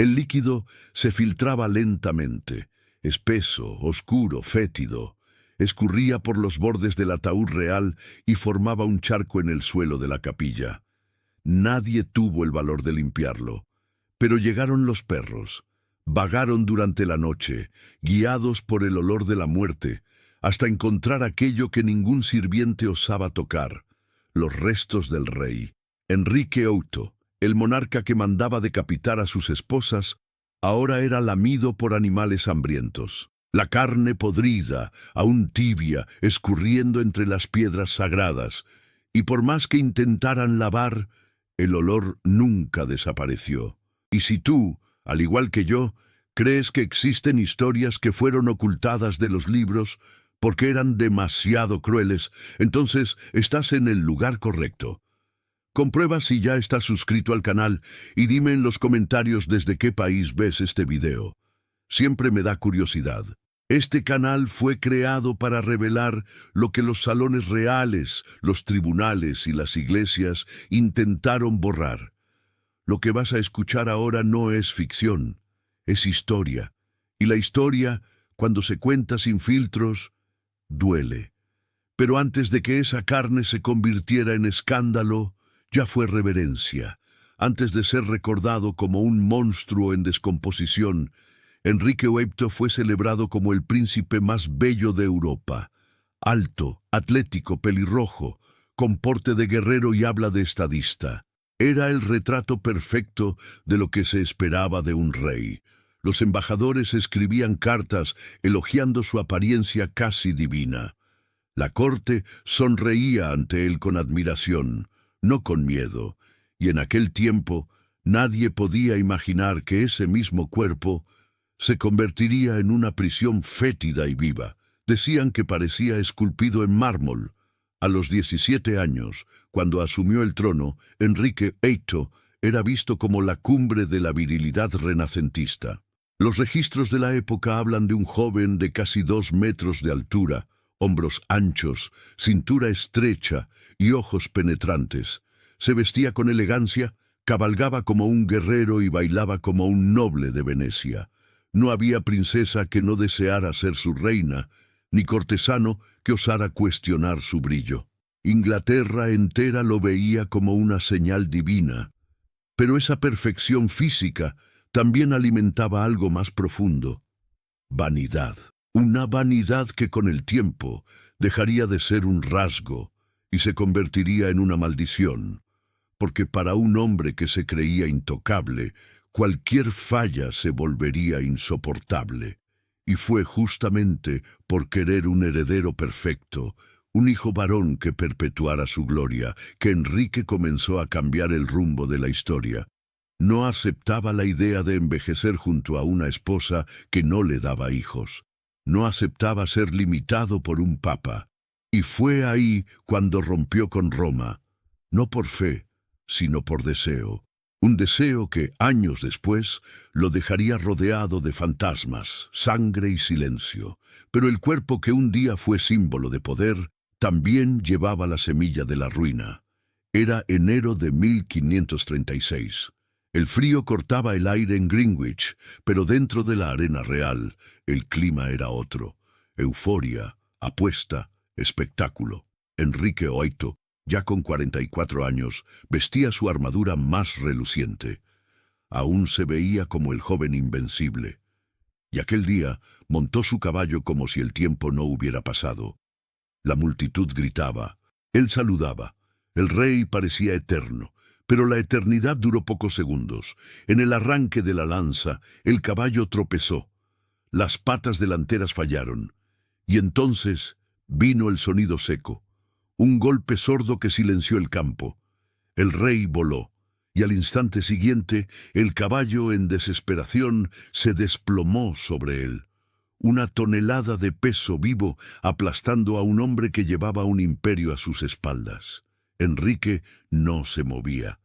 El líquido se filtraba lentamente, espeso, oscuro, fétido. Escurría por los bordes del ataúd real y formaba un charco en el suelo de la capilla. Nadie tuvo el valor de limpiarlo. Pero llegaron los perros. Vagaron durante la noche, guiados por el olor de la muerte, hasta encontrar aquello que ningún sirviente osaba tocar, los restos del rey. Enrique VIII, el monarca que mandaba decapitar a sus esposas, ahora era lamido por animales hambrientos. La carne podrida, aún tibia, escurriendo entre las piedras sagradas, y por más que intentaran lavar, el olor nunca desapareció. Y si tú, al igual que yo, crees que existen historias que fueron ocultadas de los libros porque eran demasiado crueles, entonces estás en el lugar correcto. Comprueba si ya estás suscrito al canal y dime en los comentarios desde qué país ves este video. Siempre me da curiosidad. Este canal fue creado para revelar lo que los salones reales, los tribunales y las iglesias intentaron borrar. Lo que vas a escuchar ahora no es ficción, es historia. Y la historia, cuando se cuenta sin filtros, duele. Pero antes de que esa carne se convirtiera en escándalo, ya fue reverencia. Antes de ser recordado como un monstruo en descomposición, Enrique VIII fue celebrado como el príncipe más bello de Europa. Alto, atlético, pelirrojo, con porte de guerrero y habla de estadista. Era el retrato perfecto de lo que se esperaba de un rey. Los embajadores escribían cartas elogiando su apariencia casi divina. La corte sonreía ante él con admiración, no con miedo, y en aquel tiempo nadie podía imaginar que ese mismo cuerpo se convertiría en una prisión fétida y viva. Decían que parecía esculpido en mármol. A los 17 años, cuando asumió el trono, Enrique VIII era visto como la cumbre de la virilidad renacentista. Los registros de la época hablan de un joven de casi 2 metros de altura, hombros anchos, cintura estrecha y ojos penetrantes. Se vestía con elegancia, cabalgaba como un guerrero y bailaba como un noble de Venecia. No había princesa que no deseara ser su reina, ni cortesano que osara cuestionar su brillo. Inglaterra entera lo veía como una señal divina. Pero esa perfección física también alimentaba algo más profundo: vanidad. Una vanidad que con el tiempo dejaría de ser un rasgo y se convertiría en una maldición, porque para un hombre que se creía intocable, cualquier falla se volvería insoportable. Y fue justamente por querer un heredero perfecto, un hijo varón que perpetuara su gloria, que Enrique comenzó a cambiar el rumbo de la historia. No aceptaba la idea de envejecer junto a una esposa que no le daba hijos. No aceptaba ser limitado por un papa. Y fue ahí cuando rompió con Roma, no por fe, sino por deseo. Un deseo que, años después, lo dejaría rodeado de fantasmas, sangre y silencio. Pero el cuerpo que un día fue símbolo de poder, también llevaba la semilla de la ruina. Era enero de 1536. El frío cortaba el aire en Greenwich, pero dentro de la arena real, el clima era otro. Euforia, apuesta, espectáculo. Enrique VIII, ya con 44 años, vestía su armadura más reluciente. Aún se veía como el joven invencible. Y aquel día montó su caballo como si el tiempo no hubiera pasado. La multitud gritaba. Él saludaba. El rey parecía eterno, pero la eternidad duró pocos segundos. En el arranque de la lanza, el caballo tropezó. Las patas delanteras fallaron. Y entonces vino el sonido seco. Un golpe sordo que silenció el campo. El rey voló, y al instante siguiente, el caballo en desesperación se desplomó sobre él. Una tonelada de peso vivo aplastando a un hombre que llevaba un imperio a sus espaldas. Enrique no se movía,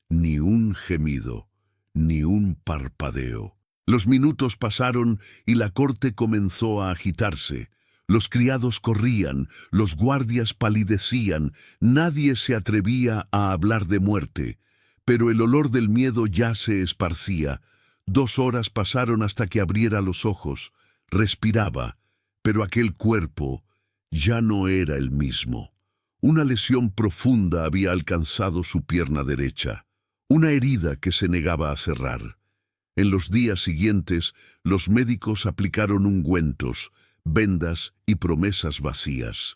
ni un gemido, ni un parpadeo. Los minutos pasaron y la corte comenzó a agitarse. Los criados corrían, los guardias palidecían, nadie se atrevía a hablar de muerte, pero el olor del miedo ya se esparcía. 2 horas pasaron hasta que abriera los ojos. Respiraba, pero aquel cuerpo ya no era el mismo. Una lesión profunda había alcanzado su pierna derecha, una herida que se negaba a cerrar. En los días siguientes, los médicos aplicaron ungüentos, vendas y promesas vacías.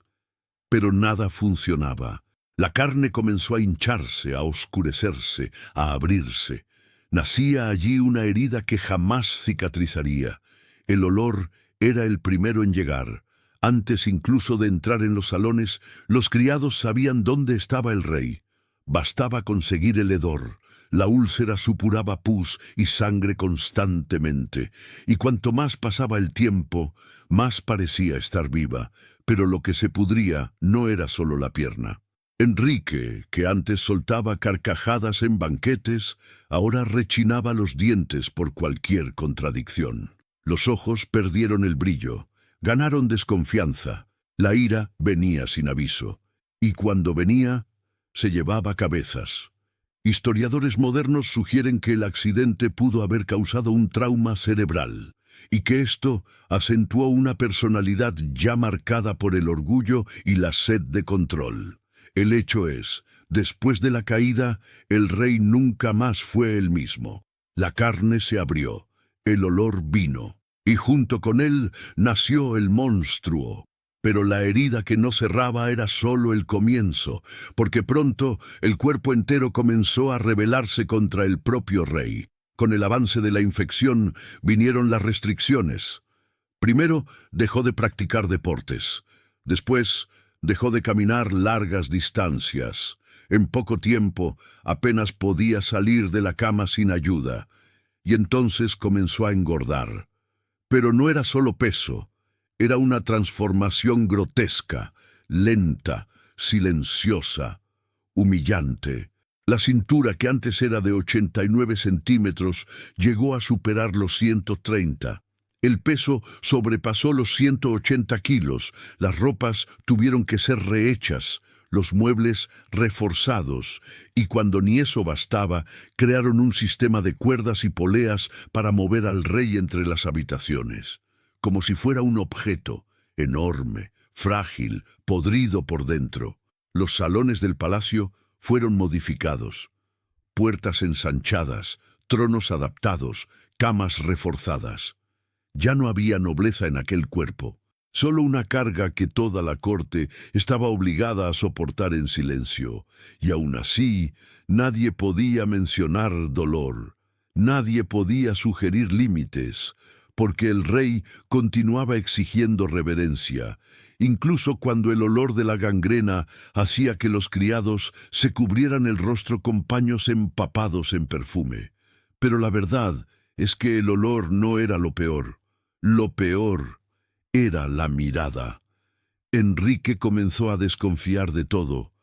Pero nada funcionaba. La carne comenzó a hincharse, a oscurecerse, a abrirse. Nacía allí una herida que jamás cicatrizaría. El olor era el primero en llegar. Antes incluso de entrar en los salones, los criados sabían dónde estaba el rey. Bastaba conseguir el hedor. La úlcera supuraba pus y sangre constantemente, y cuanto más pasaba el tiempo, más parecía estar viva, pero lo que se pudría no era solo la pierna. Enrique, que antes soltaba carcajadas en banquetes, ahora rechinaba los dientes por cualquier contradicción. Los ojos perdieron el brillo, ganaron desconfianza, la ira venía sin aviso, y cuando venía, se llevaba cabezas. Historiadores modernos sugieren que el accidente pudo haber causado un trauma cerebral, y que esto acentuó una personalidad ya marcada por el orgullo y la sed de control. El hecho es, después de la caída, el rey nunca más fue el mismo. La carne se abrió, el olor vino, y junto con él nació el monstruo. Pero la herida que no cerraba era solo el comienzo, porque pronto el cuerpo entero comenzó a rebelarse contra el propio rey. Con el avance de la infección vinieron las restricciones. Primero dejó de practicar deportes. Después dejó de caminar largas distancias. En poco tiempo apenas podía salir de la cama sin ayuda. Y entonces comenzó a engordar. Pero no era solo peso. Era una transformación grotesca, lenta, silenciosa, humillante. La cintura, que antes era de 89 centímetros, llegó a superar los 130. El peso sobrepasó los 180 kilos. Las ropas tuvieron que ser rehechas, los muebles reforzados, y cuando ni eso bastaba, crearon un sistema de cuerdas y poleas para mover al rey entre las habitaciones. Como si fuera un objeto, enorme, frágil, podrido por dentro. Los salones del palacio fueron modificados. Puertas ensanchadas, tronos adaptados, camas reforzadas. Ya no había nobleza en aquel cuerpo, solo una carga que toda la corte estaba obligada a soportar en silencio. Y aún así, nadie podía mencionar dolor, nadie podía sugerir límites, porque el rey continuaba exigiendo reverencia, incluso cuando el olor de la gangrena hacía que los criados se cubrieran el rostro con paños empapados en perfume. Pero la verdad es que el olor no era lo peor. Lo peor era la mirada. Enrique comenzó a desconfiar de todo.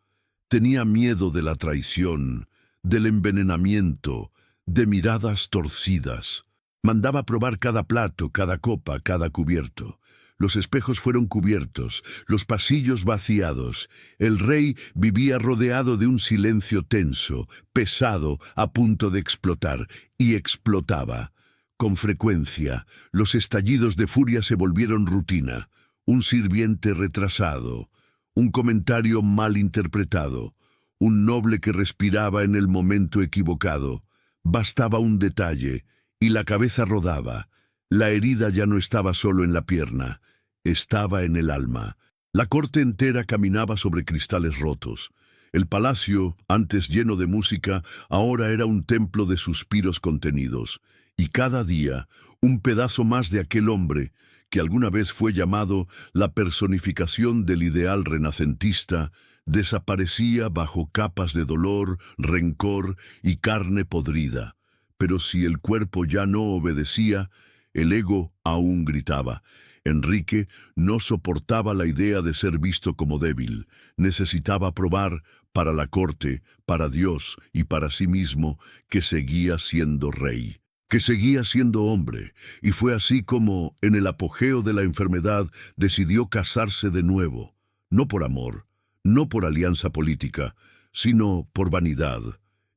Tenía miedo de la traición, del envenenamiento, de miradas torcidas. Mandaba probar cada plato, cada copa, cada cubierto. Los espejos fueron cubiertos, los pasillos vaciados. El rey vivía rodeado de un silencio tenso, pesado, a punto de explotar, y explotaba. Con frecuencia, los estallidos de furia se volvieron rutina. Un sirviente retrasado, un comentario mal interpretado, un noble que respiraba en el momento equivocado. Bastaba un detalle, y la cabeza rodaba. La herida ya no estaba solo en la pierna, estaba en el alma. La corte entera caminaba sobre cristales rotos. El palacio, antes lleno de música, ahora era un templo de suspiros contenidos. Y cada día, un pedazo más de aquel hombre, que alguna vez fue llamado la personificación del ideal renacentista, desaparecía bajo capas de dolor, rencor y carne podrida. Pero si el cuerpo ya no obedecía, el ego aún gritaba. Enrique no soportaba la idea de ser visto como débil. Necesitaba probar, para la corte, para Dios y para sí mismo, que seguía siendo rey, que seguía siendo hombre. Y fue así como, en el apogeo de la enfermedad, decidió casarse de nuevo. No por amor, no por alianza política, sino por vanidad.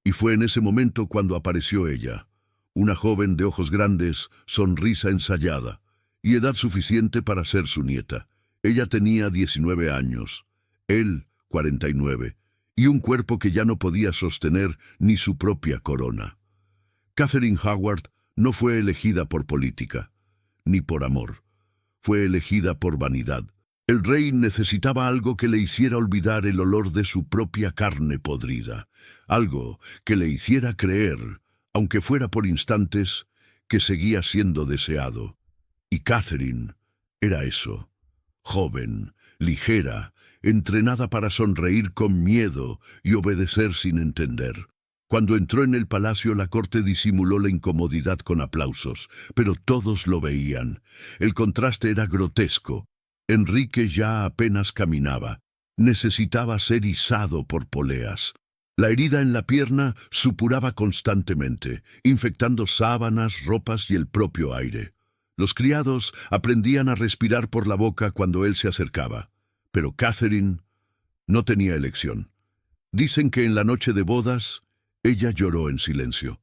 Y fue en ese momento cuando apareció ella. una joven de ojos grandes, sonrisa ensayada, y edad suficiente para ser su nieta. Ella tenía 19 años, él 49, y un cuerpo que ya no podía sostener ni su propia corona. Catherine Howard no fue elegida por política, ni por amor. Fue elegida por vanidad. El rey necesitaba algo que le hiciera olvidar el olor de su propia carne podrida, algo que le hiciera creer, aunque fuera por instantes, que seguía siendo deseado. Y Catherine era eso, joven, ligera, entrenada para sonreír con miedo y obedecer sin entender. Cuando entró en el palacio, la corte disimuló la incomodidad con aplausos, pero todos lo veían. El contraste era grotesco. Enrique ya apenas caminaba. Necesitaba ser izado por poleas. La herida en la pierna supuraba constantemente, infectando sábanas, ropas y el propio aire. Los criados aprendían a respirar por la boca cuando él se acercaba. Pero Catherine no tenía elección. Dicen que en la noche de bodas, ella lloró en silencio,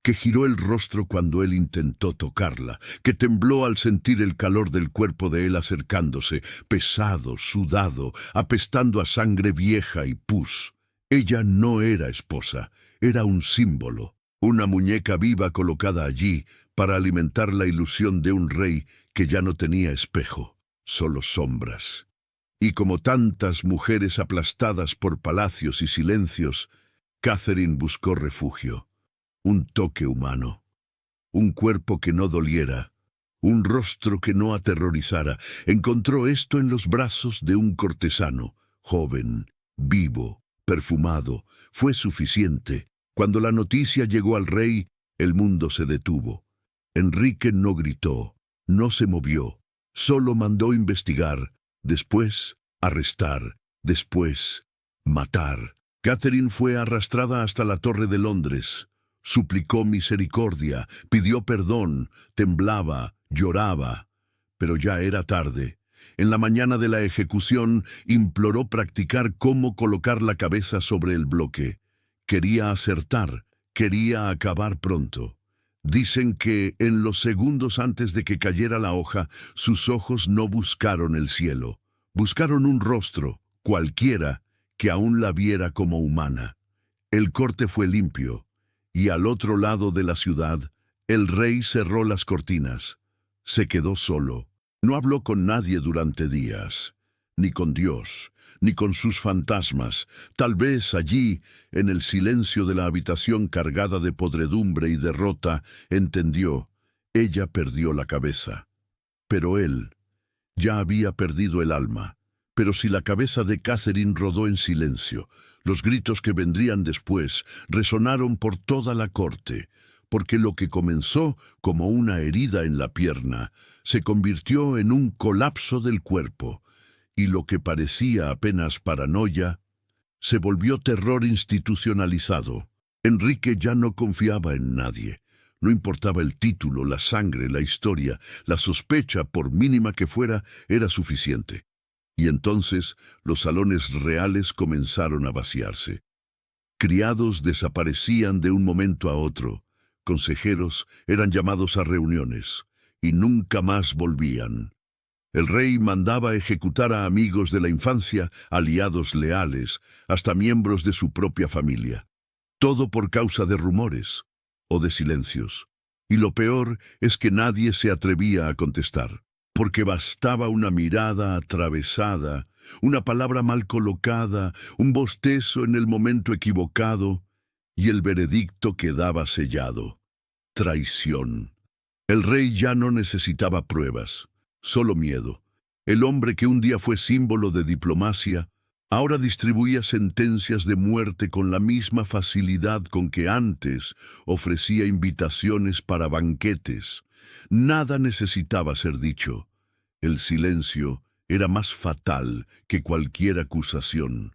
que giró el rostro cuando él intentó tocarla, que tembló al sentir el calor del cuerpo de él acercándose, pesado, sudado, apestando a sangre vieja y pus. Ella no era esposa, era un símbolo, una muñeca viva colocada allí para alimentar la ilusión de un rey que ya no tenía espejo, solo sombras. Y como tantas mujeres aplastadas por palacios y silencios, Catherine buscó refugio, un toque humano, un cuerpo que no doliera, un rostro que no aterrorizara. Encontró esto en los brazos de un cortesano, joven, vivo, perfumado. Fue suficiente. Cuando la noticia llegó al rey, el mundo se detuvo. Enrique no gritó, no se movió, solo mandó investigar, después arrestar, después matar. Catherine fue arrastrada hasta la Torre de Londres. Suplicó misericordia, pidió perdón, temblaba, lloraba. Pero ya era tarde. En la mañana de la ejecución, imploró practicar cómo colocar la cabeza sobre el bloque. Quería acertar, quería acabar pronto. Dicen que, en los segundos antes de que cayera la hoja, sus ojos no buscaron el cielo. Buscaron un rostro, cualquiera, que aún la viera como humana. El corte fue limpio, y al otro lado de la ciudad, el rey cerró las cortinas. Se quedó solo. No habló con nadie durante días, ni con Dios, ni con sus fantasmas. Tal vez allí, en el silencio de la habitación cargada de podredumbre y derrota, entendió, ella perdió la cabeza. Pero él ya había perdido el alma. Pero si la cabeza de Catherine rodó en silencio, los gritos que vendrían después resonaron por toda la corte, porque lo que comenzó como una herida en la pierna se convirtió en un colapso del cuerpo, y lo que parecía apenas paranoia se volvió terror institucionalizado. Enrique ya no confiaba en nadie. No importaba el título, la sangre, la historia, la sospecha, por mínima que fuera, era suficiente. Y entonces los salones reales comenzaron a vaciarse. Criados desaparecían de un momento a otro. Consejeros eran llamados a reuniones y nunca más volvían. El rey mandaba ejecutar a amigos de la infancia, aliados leales, hasta miembros de su propia familia. Todo por causa de rumores o de silencios. Y lo peor es que nadie se atrevía a contestar, porque bastaba una mirada atravesada, una palabra mal colocada, un bostezo en el momento equivocado, y el veredicto quedaba sellado. Traición. El rey ya no necesitaba pruebas, solo miedo. El hombre que un día fue símbolo de diplomacia, ahora distribuía sentencias de muerte con la misma facilidad con que antes ofrecía invitaciones para banquetes. Nada necesitaba ser dicho. El silencio era más fatal que cualquier acusación.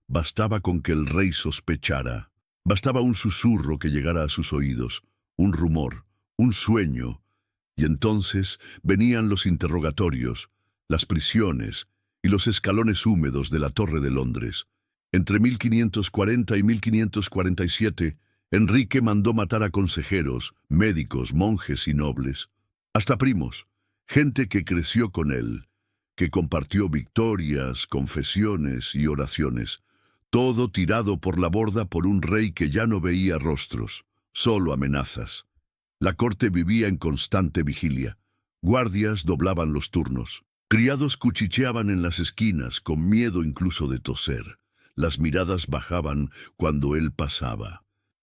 Bastaba con que el rey sospechara. Bastaba un susurro que llegara a sus oídos, un rumor, un sueño. Y entonces venían los interrogatorios, las prisiones y los escalones húmedos de la Torre de Londres. Entre 1540 y 1547, Enrique mandó matar a consejeros, médicos, monjes y nobles, hasta primos, gente que creció con él, que compartió victorias, confesiones y oraciones, todo tirado por la borda por un rey que ya no veía rostros, solo amenazas. La corte vivía en constante vigilia. Guardias doblaban los turnos. Criados cuchicheaban en las esquinas, con miedo incluso de toser. Las miradas bajaban cuando él pasaba.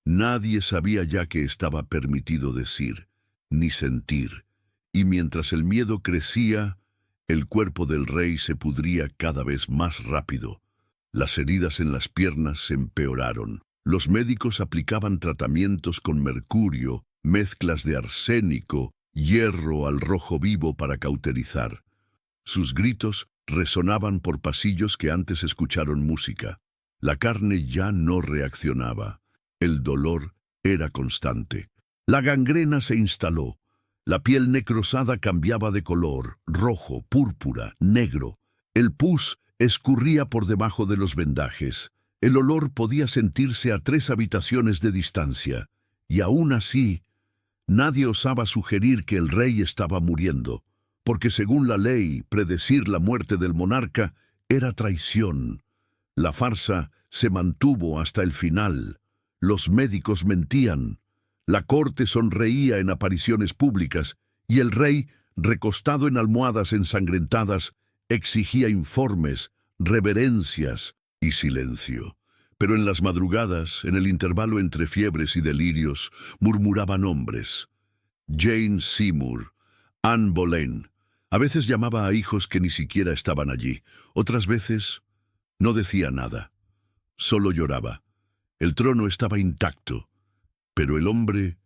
Nadie sabía ya qué estaba permitido decir, ni sentir. Y mientras el miedo crecía, el cuerpo del rey se pudría cada vez más rápido. Las heridas en las piernas se empeoraron. Los médicos aplicaban tratamientos con mercurio, mezclas de arsénico, hierro al rojo vivo para cauterizar. Sus gritos resonaban por pasillos que antes escucharon música. La carne ya no reaccionaba. El dolor era constante. La gangrena se instaló. La piel necrosada cambiaba de color, rojo, púrpura, negro. El pus escurría por debajo de los vendajes. El olor podía sentirse a 3 habitaciones de distancia. Y aún así, nadie osaba sugerir que el rey estaba muriendo, porque según la ley, predecir la muerte del monarca era traición. La farsa se mantuvo hasta el final. Los médicos mentían. La corte sonreía en apariciones públicas y el rey, recostado en almohadas ensangrentadas, exigía informes, reverencias y silencio. Pero en las madrugadas, en el intervalo entre fiebres y delirios, murmuraba nombres. Jane Seymour, Anne Boleyn. A veces llamaba a hijos que ni siquiera estaban allí. Otras veces no decía nada. Solo lloraba. El trono estaba intacto. Pero el hombre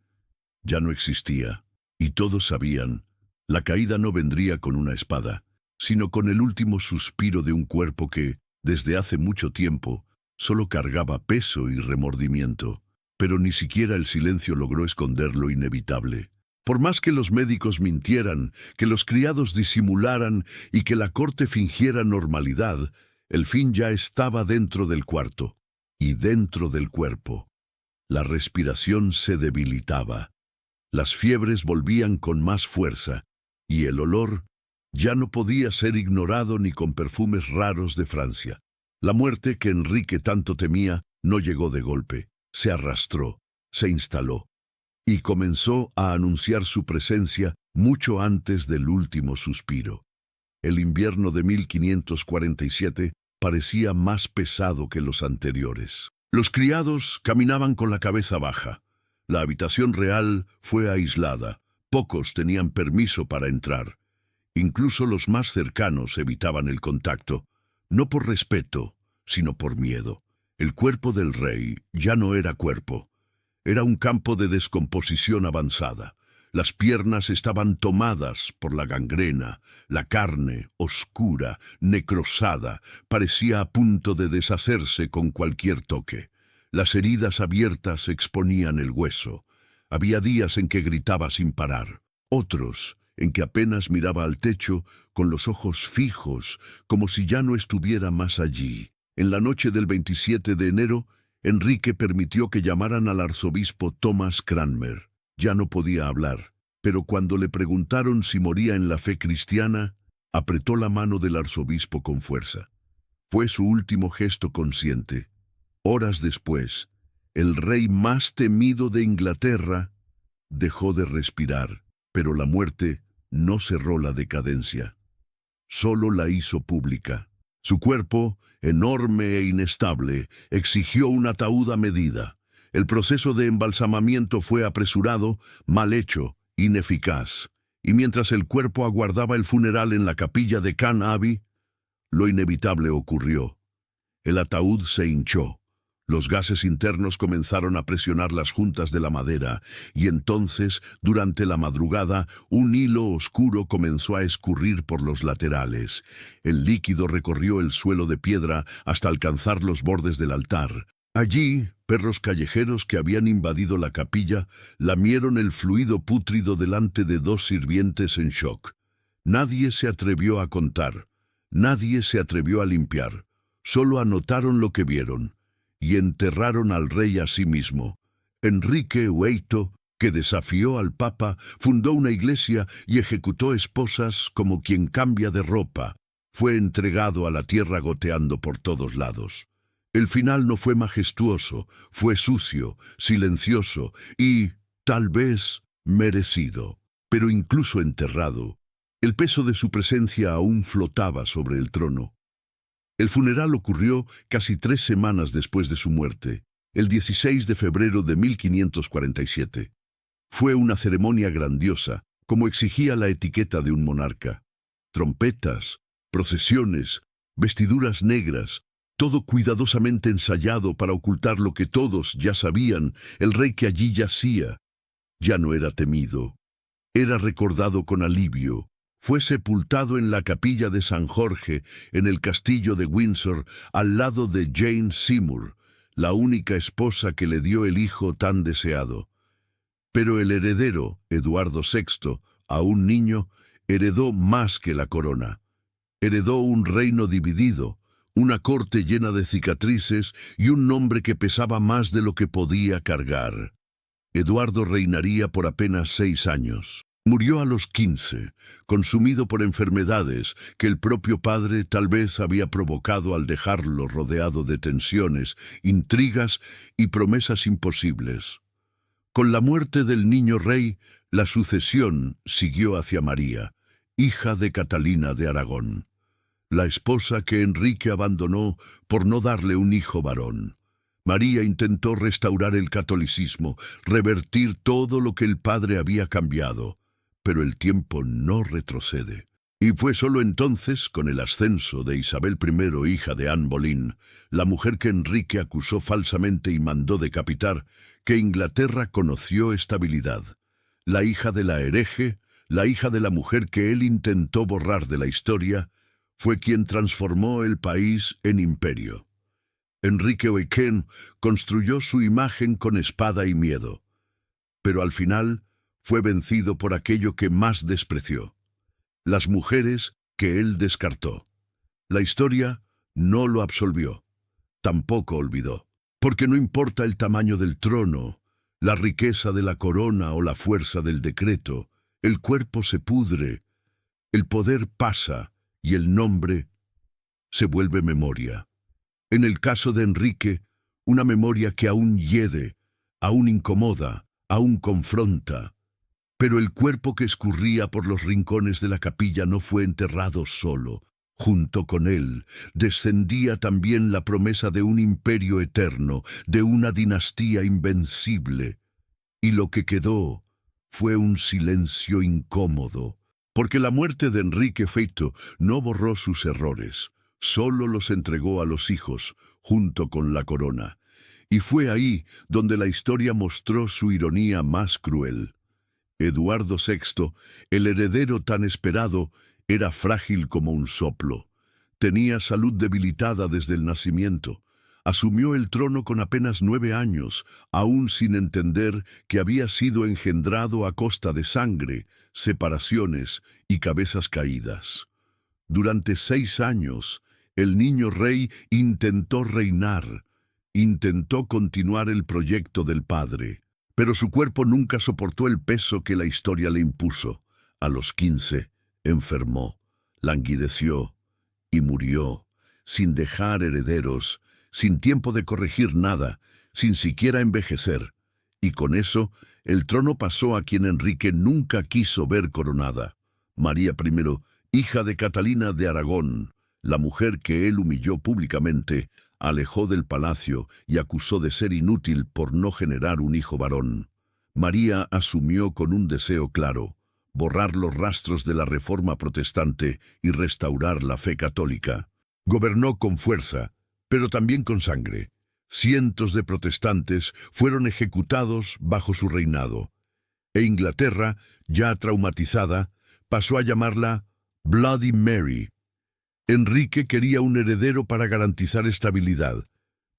ya no existía, y todos sabían, la caída no vendría con una espada, sino con el último suspiro de un cuerpo que, desde hace mucho tiempo, solo cargaba peso y remordimiento. Pero ni siquiera el silencio logró esconder lo inevitable. Por más que los médicos mintieran, que los criados disimularan y que la corte fingiera normalidad, el fin ya estaba dentro del cuarto y dentro del cuerpo. La respiración se debilitaba, las fiebres volvían con más fuerza, y el olor ya no podía ser ignorado ni con perfumes raros de Francia. La muerte que Enrique tanto temía no llegó de golpe, se arrastró, se instaló, y comenzó a anunciar su presencia mucho antes del último suspiro. El invierno de 1547 parecía más pesado que los anteriores. Los criados caminaban con la cabeza baja. La habitación real fue aislada. Pocos tenían permiso para entrar. Incluso los más cercanos evitaban el contacto, no por respeto, sino por miedo. El cuerpo del rey ya no era cuerpo. Era un campo de descomposición avanzada. Las piernas estaban tomadas por la gangrena, la carne, oscura, necrosada, parecía a punto de deshacerse con cualquier toque. Las heridas abiertas exponían el hueso. Había días en que gritaba sin parar, otros en que apenas miraba al techo con los ojos fijos, como si ya no estuviera más allí. En la noche del 27 de enero, Enrique permitió que llamaran al arzobispo Thomas Cranmer. Ya no podía hablar, pero cuando le preguntaron si moría en la fe cristiana, apretó la mano del arzobispo con fuerza. Fue su último gesto consciente. Horas después, el rey más temido de Inglaterra dejó de respirar, pero la muerte no cerró la decadencia. Solo la hizo pública. Su cuerpo, enorme e inestable, exigió un ataúd a medida. El proceso de embalsamamiento fue apresurado, mal hecho, ineficaz. Y mientras el cuerpo aguardaba el funeral en la capilla de Can Abbey, lo inevitable ocurrió. El ataúd se hinchó. Los gases internos comenzaron a presionar las juntas de la madera, y entonces, durante la madrugada, un hilo oscuro comenzó a escurrir por los laterales. El líquido recorrió el suelo de piedra hasta alcanzar los bordes del altar. Allí, perros callejeros que habían invadido la capilla lamieron el fluido pútrido delante de 2 sirvientes en shock. Nadie se atrevió a contar, nadie se atrevió a limpiar, solo anotaron lo que vieron, y enterraron al rey a sí mismo. Enrique VIII, que desafió al Papa, fundó una iglesia y ejecutó esposas como quien cambia de ropa. Fue entregado a la tierra goteando por todos lados. El final no fue majestuoso, fue sucio, silencioso y, tal vez, merecido. Pero incluso enterrado, el peso de su presencia aún flotaba sobre el trono. El funeral ocurrió casi 3 semanas después de su muerte, el 16 de febrero de 1547. Fue una ceremonia grandiosa, como exigía la etiqueta de un monarca. Trompetas, procesiones, vestiduras negras, todo cuidadosamente ensayado para ocultar lo que todos ya sabían: el rey que allí yacía ya no era temido, era recordado con alivio. Fue sepultado en la capilla de San Jorge, en el castillo de Windsor, al lado de Jane Seymour, la única esposa que le dio el hijo tan deseado. Pero el heredero, Eduardo VI, aún niño, heredó más que la corona. Heredó un reino dividido, una corte llena de cicatrices y un nombre que pesaba más de lo que podía cargar. Eduardo reinaría por apenas 6 años. Murió a los 15, consumido por enfermedades que el propio padre tal vez había provocado al dejarlo rodeado de tensiones, intrigas y promesas imposibles. Con la muerte del niño rey, la sucesión siguió hacia María, hija de Catalina de Aragón, la esposa que Enrique abandonó por no darle un hijo varón. María intentó restaurar el catolicismo, revertir todo lo que el padre había cambiado, pero el tiempo no retrocede. Y fue solo entonces, con el ascenso de Isabel I, hija de Anne Boleyn, la mujer que Enrique acusó falsamente y mandó decapitar, que Inglaterra conoció estabilidad. La hija de la hereje, la hija de la mujer que él intentó borrar de la historia, fue quien transformó el país en imperio. Enrique VIII construyó su imagen con espada y miedo, pero al final fue vencido por aquello que más despreció: las mujeres que él descartó. La historia no lo absolvió, tampoco olvidó, porque no importa el tamaño del trono, la riqueza de la corona o la fuerza del decreto, el cuerpo se pudre, el poder pasa y el nombre se vuelve memoria. En el caso de Enrique, una memoria que aún hiede, aún incomoda, aún confronta. Pero el cuerpo que escurría por los rincones de la capilla no fue enterrado solo. Junto con él descendía también la promesa de un imperio eterno, de una dinastía invencible. Y lo que quedó fue un silencio incómodo, porque la muerte de Enrique VIII no borró sus errores, solo los entregó a los hijos, junto con la corona. Y fue ahí donde la historia mostró su ironía más cruel. Eduardo VI, el heredero tan esperado, era frágil como un soplo. Tenía salud debilitada desde el nacimiento. Asumió el trono con apenas 9 años, aún sin entender que había sido engendrado a costa de sangre, separaciones y cabezas caídas. Durante 6 años, el niño rey intentó reinar, intentó continuar el proyecto del padre. Pero su cuerpo nunca soportó el peso que la historia le impuso. A los 15, enfermó, languideció y murió, sin dejar herederos, sin tiempo de corregir nada, sin siquiera envejecer. Y con eso, el trono pasó a quien Enrique nunca quiso ver coronada: María I, hija de Catalina de Aragón, la mujer que él humilló públicamente, alejó del palacio y acusó de ser inútil por no generar un hijo varón. María asumió con un deseo claro: borrar los rastros de la Reforma protestante y restaurar la fe católica. Gobernó con fuerza, pero también con sangre. Cientos de protestantes fueron ejecutados bajo su reinado, e Inglaterra, ya traumatizada, pasó a llamarla Bloody Mary. Enrique quería un heredero para garantizar estabilidad,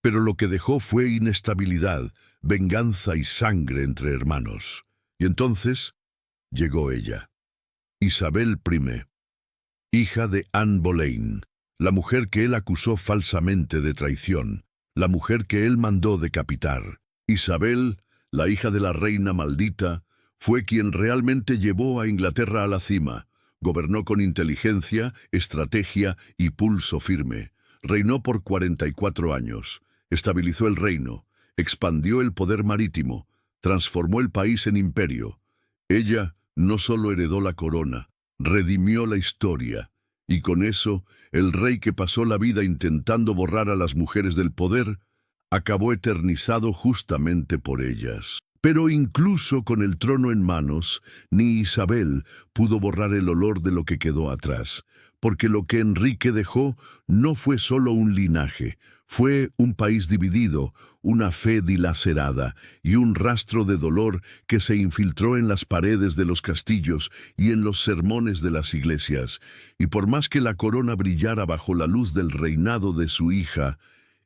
pero lo que dejó fue inestabilidad, venganza y sangre entre hermanos. Y entonces llegó ella, Isabel I, hija de Anne Boleyn, la mujer que él acusó falsamente de traición, la mujer que él mandó decapitar. Isabel, la hija de la reina maldita, fue quien realmente llevó a Inglaterra a la cima. Gobernó con inteligencia, estrategia y pulso firme. Reinó por 44 años. Estabilizó el reino, expandió el poder marítimo, transformó el país en imperio. Ella no solo heredó la corona, redimió la historia. Y con eso, el rey que pasó la vida intentando borrar a las mujeres del poder, acabó eternizado justamente por ellas. Pero incluso con el trono en manos, ni Isabel pudo borrar el olor de lo que quedó atrás, porque lo que Enrique dejó no fue solo un linaje, fue un país dividido, una fe dilacerada y un rastro de dolor que se infiltró en las paredes de los castillos y en los sermones de las iglesias. Y por más que la corona brillara bajo la luz del reinado de su hija,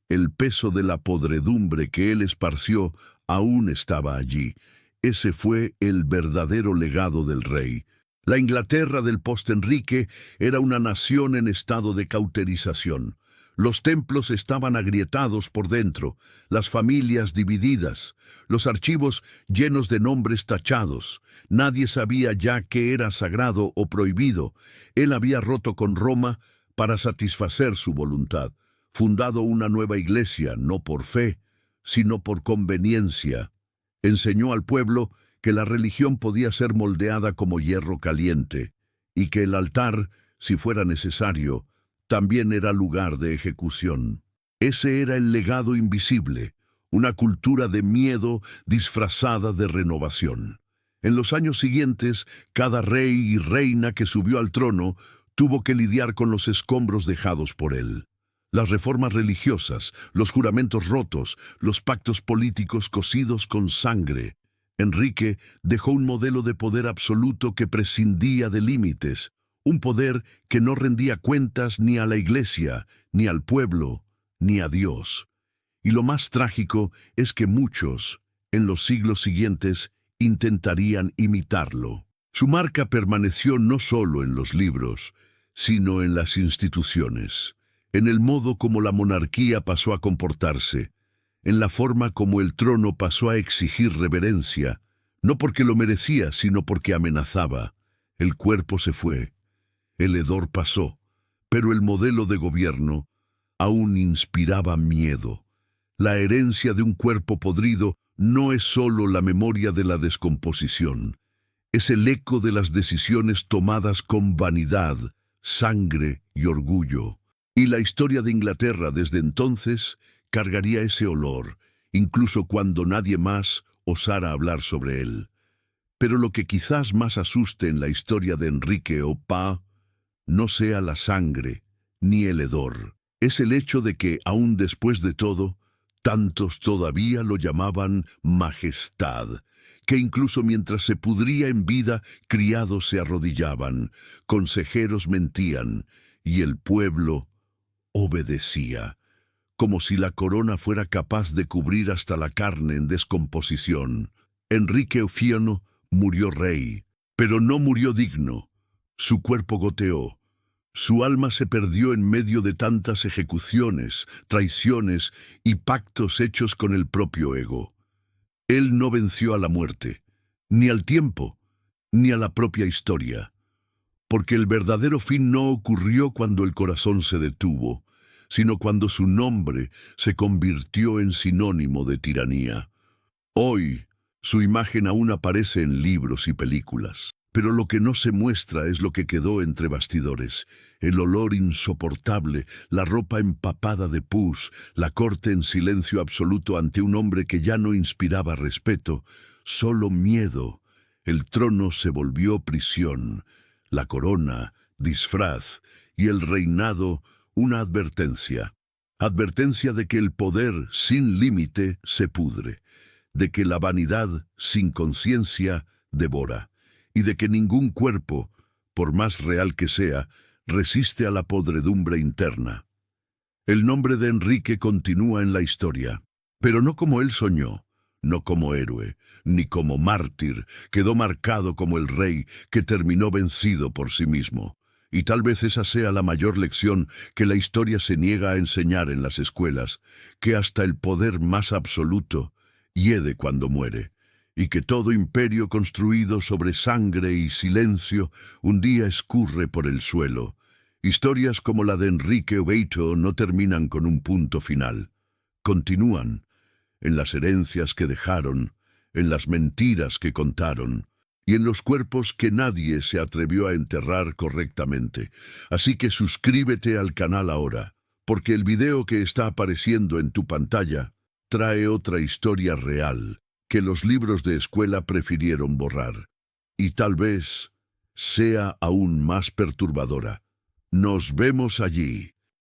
el peso de la podredumbre que él esparció aún estaba allí. Ese fue el verdadero legado del rey. La Inglaterra del post-Enrique era una nación en estado de cauterización. Los templos estaban agrietados por dentro, las familias divididas, los archivos llenos de nombres tachados. Nadie sabía ya qué era sagrado o prohibido. Él había roto con Roma para satisfacer su voluntad, fundado una nueva iglesia, no por fe, sino por conveniencia. Enseñó al pueblo que la religión podía ser moldeada como hierro caliente, y que el altar, si fuera necesario, también era lugar de ejecución. Ese era el legado invisible, una cultura de miedo disfrazada de renovación. En los años siguientes, cada rey y reina que subió al trono tuvo que lidiar con los escombros dejados por él. Las reformas religiosas, los juramentos rotos, los pactos políticos cosidos con sangre. Enrique dejó un modelo de poder absoluto que prescindía de límites, un poder que no rendía cuentas ni a la iglesia, ni al pueblo, ni a Dios. Y lo más trágico es que muchos, en los siglos siguientes, intentarían imitarlo. Su marca permaneció no solo en los libros, sino en las instituciones, en el modo como la monarquía pasó a comportarse, en la forma como el trono pasó a exigir reverencia, no porque lo merecía, sino porque amenazaba. El cuerpo se fue, el hedor pasó, pero el modelo de gobierno aún inspiraba miedo. La herencia de un cuerpo podrido no es solo la memoria de la descomposición, es el eco de las decisiones tomadas con vanidad, sangre y orgullo. Y la historia de Inglaterra desde entonces cargaría ese olor, incluso cuando nadie más osara hablar sobre él. Pero lo que quizás más asuste en la historia de Enrique Opa no sea la sangre ni el hedor, es el hecho de que, aún después de todo, tantos todavía lo llamaban majestad, que incluso mientras se pudría en vida, criados se arrodillaban, consejeros mentían, y el pueblo obedecía, como si la corona fuera capaz de cubrir hasta la carne en descomposición. Enrique Ofiano murió rey, pero no murió digno. Su cuerpo goteó. Su alma se perdió en medio de tantas ejecuciones, traiciones y pactos hechos con el propio ego. Él no venció a la muerte, ni al tiempo, ni a la propia historia, porque el verdadero fin no ocurrió cuando el corazón se detuvo, sino cuando su nombre se convirtió en sinónimo de tiranía. Hoy, su imagen aún aparece en libros y películas, pero lo que no se muestra es lo que quedó entre bastidores, el olor insoportable, la ropa empapada de pus, la corte en silencio absoluto ante un hombre que ya no inspiraba respeto, solo miedo. El trono se volvió prisión, la corona, disfraz, y el reinado, una advertencia. Advertencia de que el poder sin límite se pudre, de que la vanidad sin conciencia devora, y de que ningún cuerpo, por más real que sea, resiste a la podredumbre interna. El nombre de Enrique continúa en la historia, pero no como él soñó, no como héroe, ni como mártir, quedó marcado como el rey que terminó vencido por sí mismo. Y tal vez esa sea la mayor lección que la historia se niega a enseñar en las escuelas, que hasta el poder más absoluto hiede cuando muere, y que todo imperio construido sobre sangre y silencio un día escurre por el suelo. Historias como la de Enrique Obeito no terminan con un punto final. Continúan en las herencias que dejaron, en las mentiras que contaron, y en los cuerpos que nadie se atrevió a enterrar correctamente. Así que suscríbete al canal ahora, porque el video que está apareciendo en tu pantalla trae otra historia real que los libros de escuela prefirieron borrar. Y tal vez sea aún más perturbadora. Nos vemos allí.